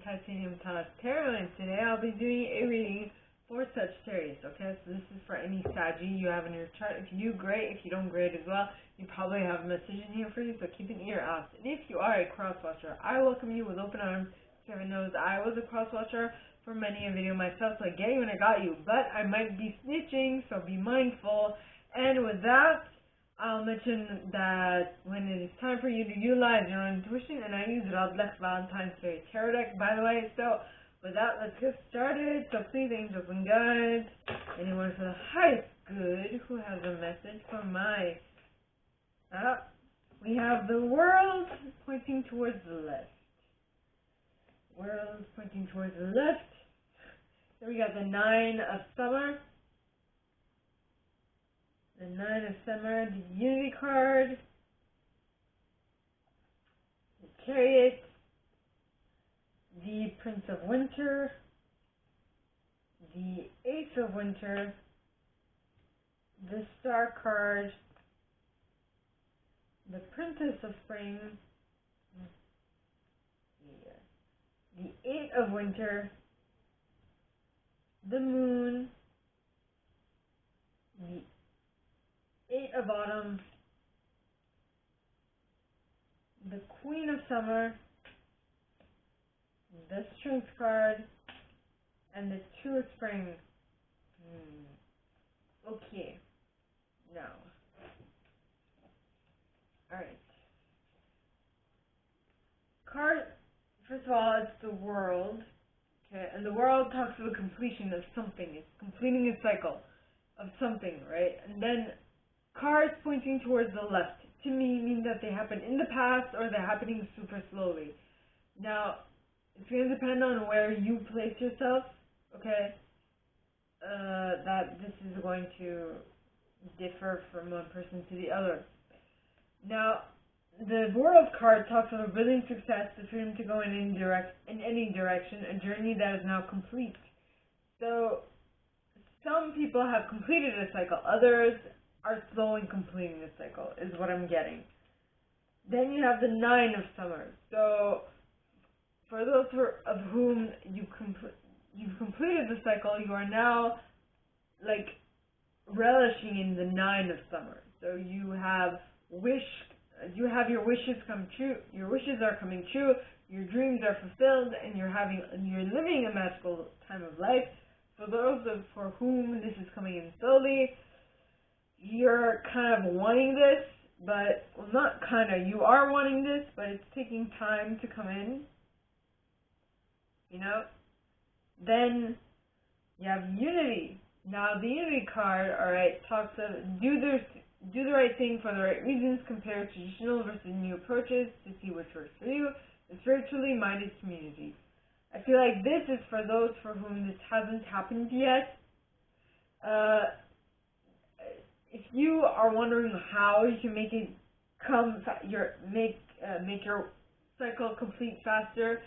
Titanium Tarot, and today I'll be doing a reading for Sagittarius, okay? So this is for any Saggy you have in your chart. If you do, great. If you don't, great as well. You probably have a message in here for you, so keep an ear out. And if you are a cross-watcher, I welcome you with open arms. Kevin knows I was a cross-watcher for many a video myself, so I get you and I got you. But I might be snitching, so be mindful. And with that, I'll mention that when it is time for you to utilize your own intuition, and I use Radleigh Valentine's tarot deck, by the way. So with that, let's get started. So please, angels and guides, anyone for the highest good who has a message for my... we have the world pointing towards the left. World pointing towards the left. Then we got the Nine of Summer. The Nine of Summer, the Unity card, the Chariot, the Prince of Winter, the Ace of Winter, the Star card, the Princess of Spring, the Eight of Winter, the Moon, the Eight of Autumn, the Queen of Summer, the Strength card, and the Two of Spring. Okay, now, alright. Card, first of all, it's the world, okay, and the world talks about completion of something. It's completing a cycle of something, right? And then cards pointing towards the left, to me, mean that they happen in the past or they're happening super slowly. Now, it's going to depend on where you place yourself, okay? That this is going to differ from one person to the other. Now, the World card talks about brilliant success, the freedom to go in any direction, a journey that is now complete. So, some people have completed a cycle, others are slow in completing the cycle, is what I'm getting. Then you have the Nine of Summer. So, for those of whom you've completed the cycle, you are now, like, relishing in the Nine of Summer. So you have your wishes come true. Your wishes are coming true. Your dreams are fulfilled, and you're living a magical time of life. For those for whom this is coming in slowly, you're kind of wanting this, but, well, not kind of, you are wanting this, but it's taking time to come in, you know? Then you have Unity. Now, the Unity card, alright, talks of do the right thing for the right reasons, compare traditional versus new approaches to see which works for you, a spiritually minded community. I feel like this is for those for whom this hasn't happened yet. If you are wondering how you can make it make your cycle complete faster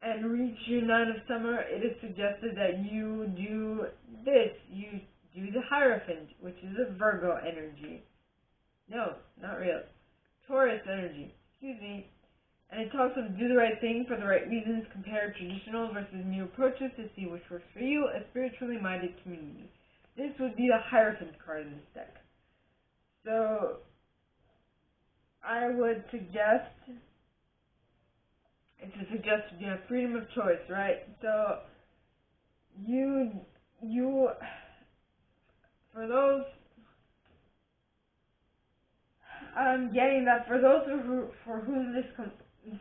and reach your Nine of Summer, it is suggested that you do this. You do the Hierophant, which is a Virgo energy. No, not real. Taurus energy. Excuse me. And it talks of do the right thing for the right reasons, compare traditional versus new approaches to see which works for you, a spiritually minded community. This would be the Hierophant card in this deck. So, I would suggest, it's a suggestion, you have freedom of choice, right? So, for those, I'm getting that for those for whom this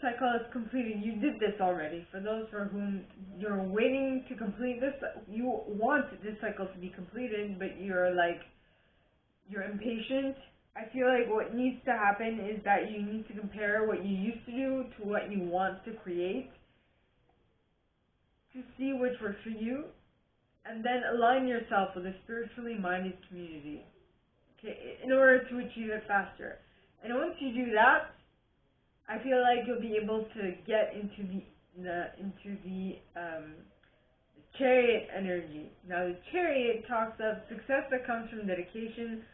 cycle is completed, you did this already. For those for whom you're waiting to complete this, you want this cycle to be completed, but you're impatient. I feel like what needs to happen is that you need to compare what you used to do to what you want to create to see which works for you, and then align yourself with a spiritually minded community, okay, in order to achieve it faster. And once you do that, I feel like you'll be able to get into the Chariot energy. Now, the Chariot talks of success that comes from dedication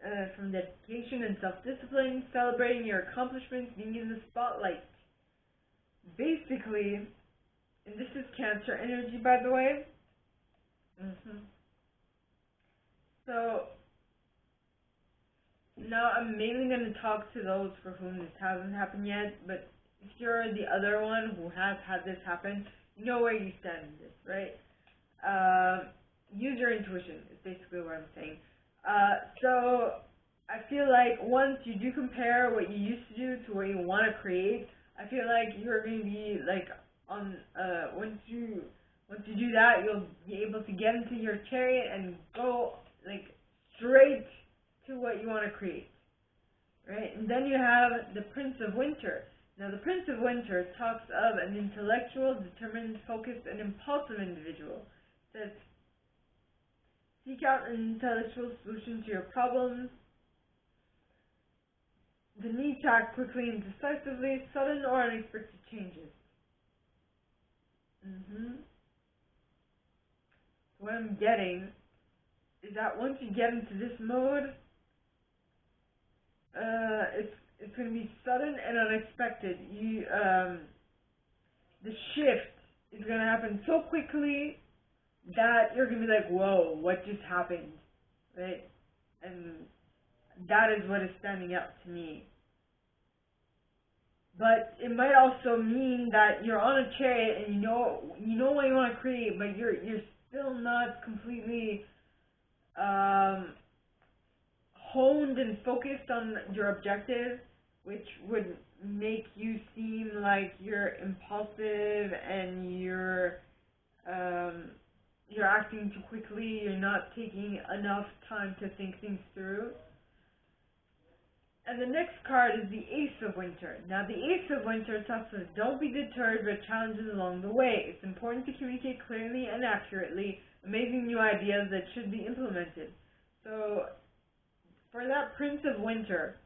and self-discipline, celebrating your accomplishments, being in the spotlight. Basically, And this is Cancer energy, by the way. So, now I'm mainly going to talk to those for whom this hasn't happened yet, but if you're the other one who has had this happen, you know where you stand in this, right? Use your intuition is basically what I'm saying. So I feel like once you do compare what you used to do to what you want to create, I feel like you're going to be like on once you do that, you'll be able to get into your chariot and go like straight to what you want to create, right? And then you have the Prince of Winter. Now, the Prince of Winter talks of an intellectual, determined, focused, and impulsive individual. It says, seek out an intellectual solution to your problems. The need to act quickly and decisively, sudden or unexpected changes. What I'm getting is that once you get into this mode, it's going to be sudden and unexpected. The shift is going to happen so quickly that you're going to be like, whoa, what just happened, right? And that is what is standing out to me. But it might also mean that you're on a chariot and you know what you want to create, but you're still not completely honed and focused on your objective, which would make you seem like you're impulsive and you're acting too quickly, you're not taking enough time to think things through. And the next card is the Ace of Winter. Now, the Ace of Winter talks about don't be deterred by challenges along the way. It's important to communicate clearly and accurately, amazing new ideas that should be implemented. So, for that Prince of Winter,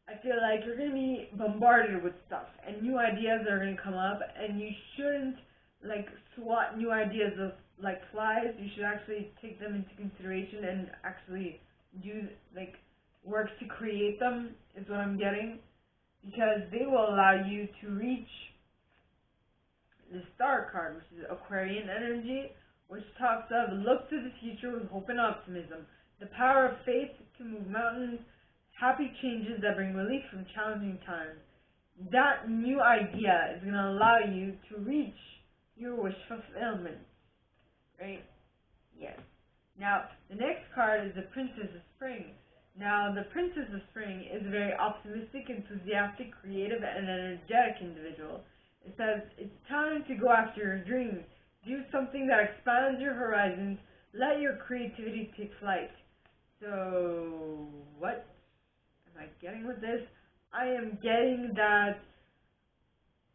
I feel like you're going to be bombarded with stuff, and new ideas are going to come up, and you shouldn't, like, swat new ideas like flies. You should actually take them into consideration and actually do, like, work to create them, is what I'm getting, because they will allow you to reach the Star card, which is Aquarian energy, which talks of look to the future with hope and optimism, the power of faith to move mountains, happy changes that bring relief from challenging times. That new idea is going to allow you to reach your wish fulfillment, right? Yes. Now, the next card is the Princess of Spring. Now, the Princess of Spring is a very optimistic, enthusiastic, creative, and energetic individual. It says, it's time to go after your dreams. Do something that expands your horizons. Let your creativity take flight. So, what am I getting with this? I am getting that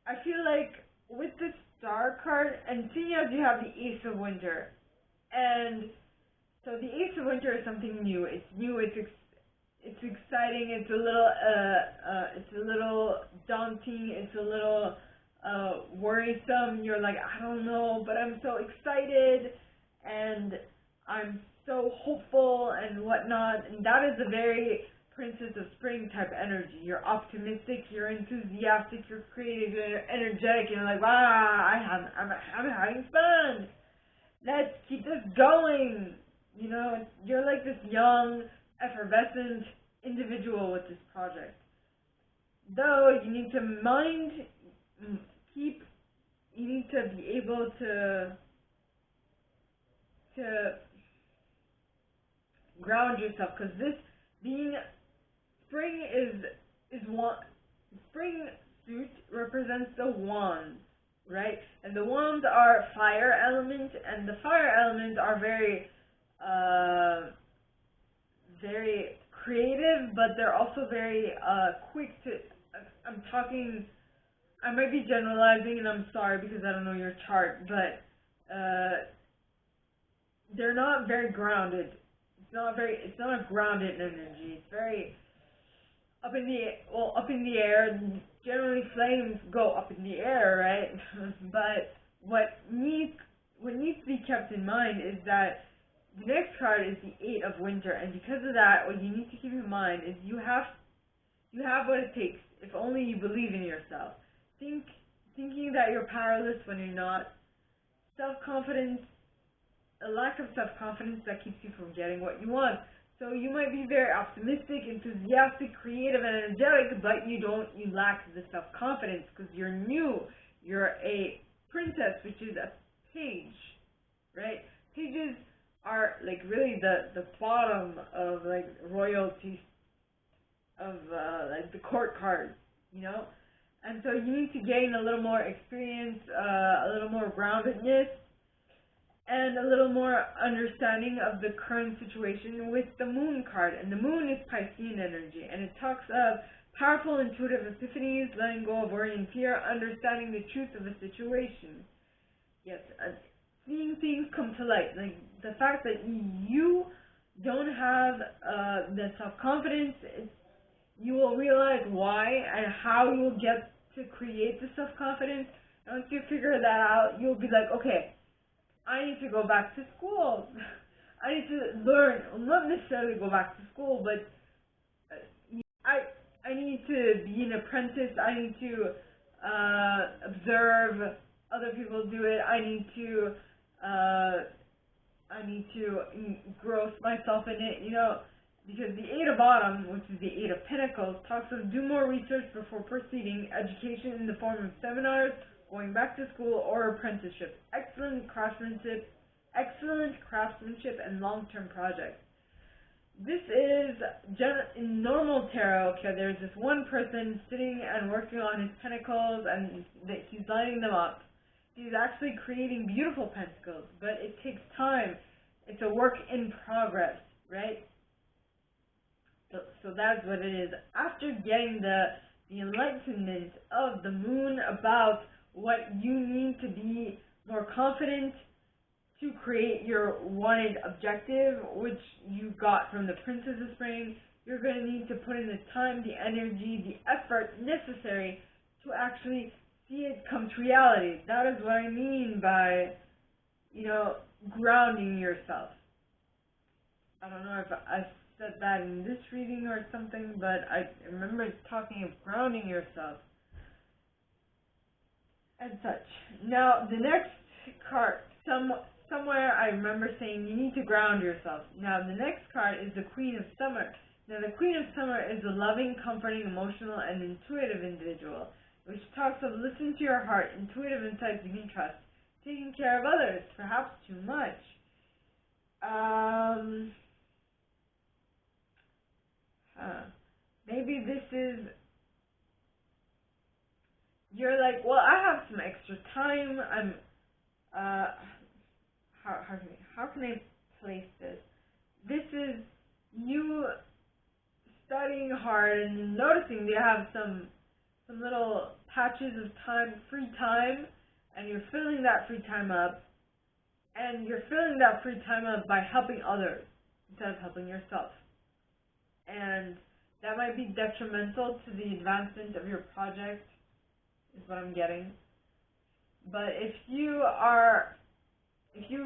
I feel like with the Star card, and seeing as you have the Ace of Winter, and so the Ace of Winter is something new. It's new, it's exciting, it's a little daunting, it's a little worrisome. You're like, I don't know, but I'm so excited and I'm so hopeful and whatnot. And that is a very Princess of Spring type energy. You're optimistic, you're enthusiastic, you're creative, you're energetic, and you're like, wow, I'm having fun. Let's keep this going. You know, you're like this young, effervescent individual with this project. Though you need to you need to be able to ground yourself, because this being spring spring suit represents the wands, right? And the wands are fire element, and the fire elements are very very creative, but they're also very quick to, I might be generalizing, and I'm sorry because I don't know your chart, but they're not very grounded. It's not a grounded energy. It's very up in the air. Generally flames go up in the air, right? But what needs to be kept in mind is that the next card is the Eight of Winter, and because of that, what you need to keep in mind is you have what it takes, if only you believe in yourself. Thinking that you're powerless when you're not. Self-confidence, a lack of self-confidence that keeps you from getting what you want. So you might be very optimistic, enthusiastic, creative, and energetic, but you lack the self-confidence because you're new. You're a princess, which is a page, right? Pages are like really the bottom of like royalty, of like the court cards, you know? And so you need to gain a little more experience, a little more groundedness, and a little more understanding of the current situation with the moon card. And the moon is Piscean energy, and it talks of powerful intuitive epiphanies, letting go of worry and fear, understanding the truth of a situation. Yes, seeing things come to light. Like the fact that you don't have the self-confidence, you will realize why and how you will get to create the self-confidence. And once you figure that out, you'll be like, okay, I need to go back to school. I need to learn, not necessarily go back to school, but I need to be an apprentice. I need to observe other people do it. I need to engross myself in it, you know, because the Eight of Bottom, which is the Eight of Pentacles, talks of do more research before proceeding, education in the form of seminars, going back to school, or apprenticeship, excellent craftsmanship, and long-term projects. This is in normal tarot. Okay, there's this one person sitting and working on his pentacles, and he's lining them up. He's actually creating beautiful pentacles, but it takes time. It's a work in progress, right? So that's what it is. After getting the enlightenment of the moon about what you need to be more confident to create your wanted objective, which you got from the Princess of Spring, you're going to need to put in the time, the energy, the effort necessary to actually see it come to reality. That is what I mean by, you know, grounding yourself. I don't know if I said that in this reading or something, but I remember talking of grounding yourself and such. Now, the next card, somewhere I remember saying you need to ground yourself. Now, the next card is the Queen of Summer. Now, the Queen of Summer is a loving, comforting, emotional, and intuitive individual, which talks of listen to your heart, intuitive insights you can trust, taking care of others, perhaps too much. Maybe this is, you're like, well, I have some extra time. How can I place this? This is you studying hard and noticing you have some little patches of time, free time, and you're filling that free time up. And you're filling that free time up by helping others instead of helping yourself. And that might be detrimental to the advancement of your project, is what I'm getting. But if you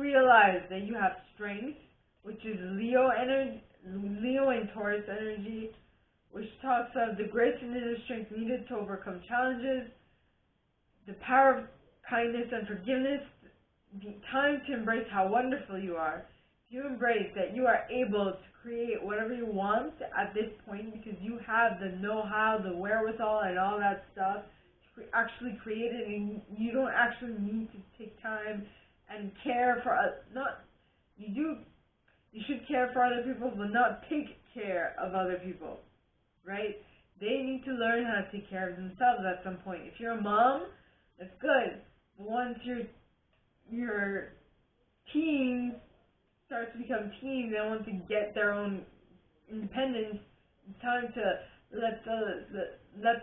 realize that you have strength, which is Leo and Taurus energy, which talks of the grace and inner strength needed to overcome challenges, the power of kindness and forgiveness, the time to embrace how wonderful you are. If you embrace that you are able to create whatever you want at this point because you have the know-how, the wherewithal, and all that stuff to actually create it, and you don't actually need to take time and care for you should care for other people, but not take care of other people, right? They need to learn how to take care of themselves at some point. If you're a mom, that's good. But once your teens start to become teens and want to get their own independence, it's time to let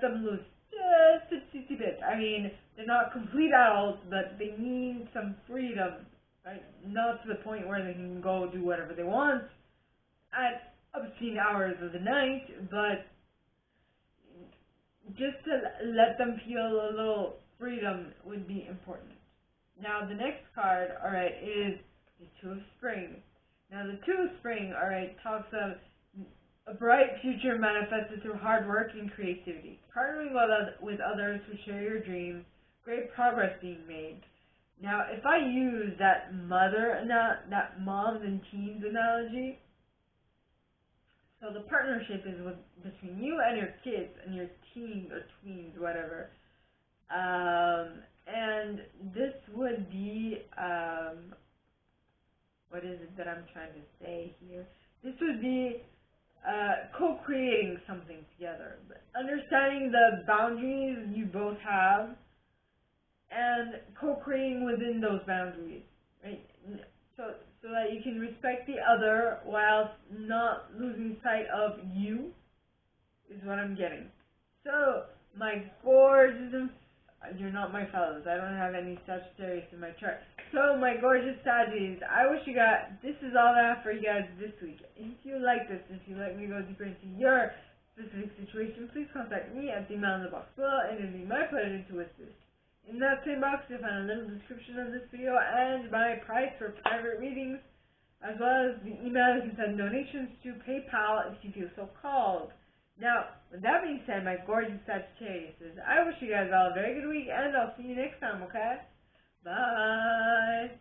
them loose just a teensy bit. I mean, they're not complete adults, but they need some freedom, right? Not to the point where they can go do whatever they want at obscene hours of the night, but just to let them feel a little freedom would be important. Now, the next card, alright, is the Two of Spring. Now, the Two of Spring, alright, talks of a bright future manifested through hard work and creativity. Partnering with others who share your dreams, great progress being made. Now, if I use that moms and teens analogy, so the partnership is between you and your kids and your teens or tweens, whatever. And this would be, what is it that I'm trying to say here? This would be co-creating something together, understanding the boundaries you both have, and co-creating within those boundaries, right? So that you can respect the other while not losing sight of you, is what I'm getting. So, my gorgeous, you're not my fellows, I don't have any Sagittarius in my chart. So, my gorgeous Saggies, I wish you this is all I have for you guys this week. If you like this, if you'd like me to go deeper into your specific situation, please contact me at the email in the box below, and it'll be my pleasure to assist. In that same box, you'll find a little description of this video and my price for private readings, as well as the email you can send donations to PayPal if you feel so called. Now, with that being said, my gorgeous Sagittariuses, I wish you guys all a very good week, and I'll see you next time, okay? Bye!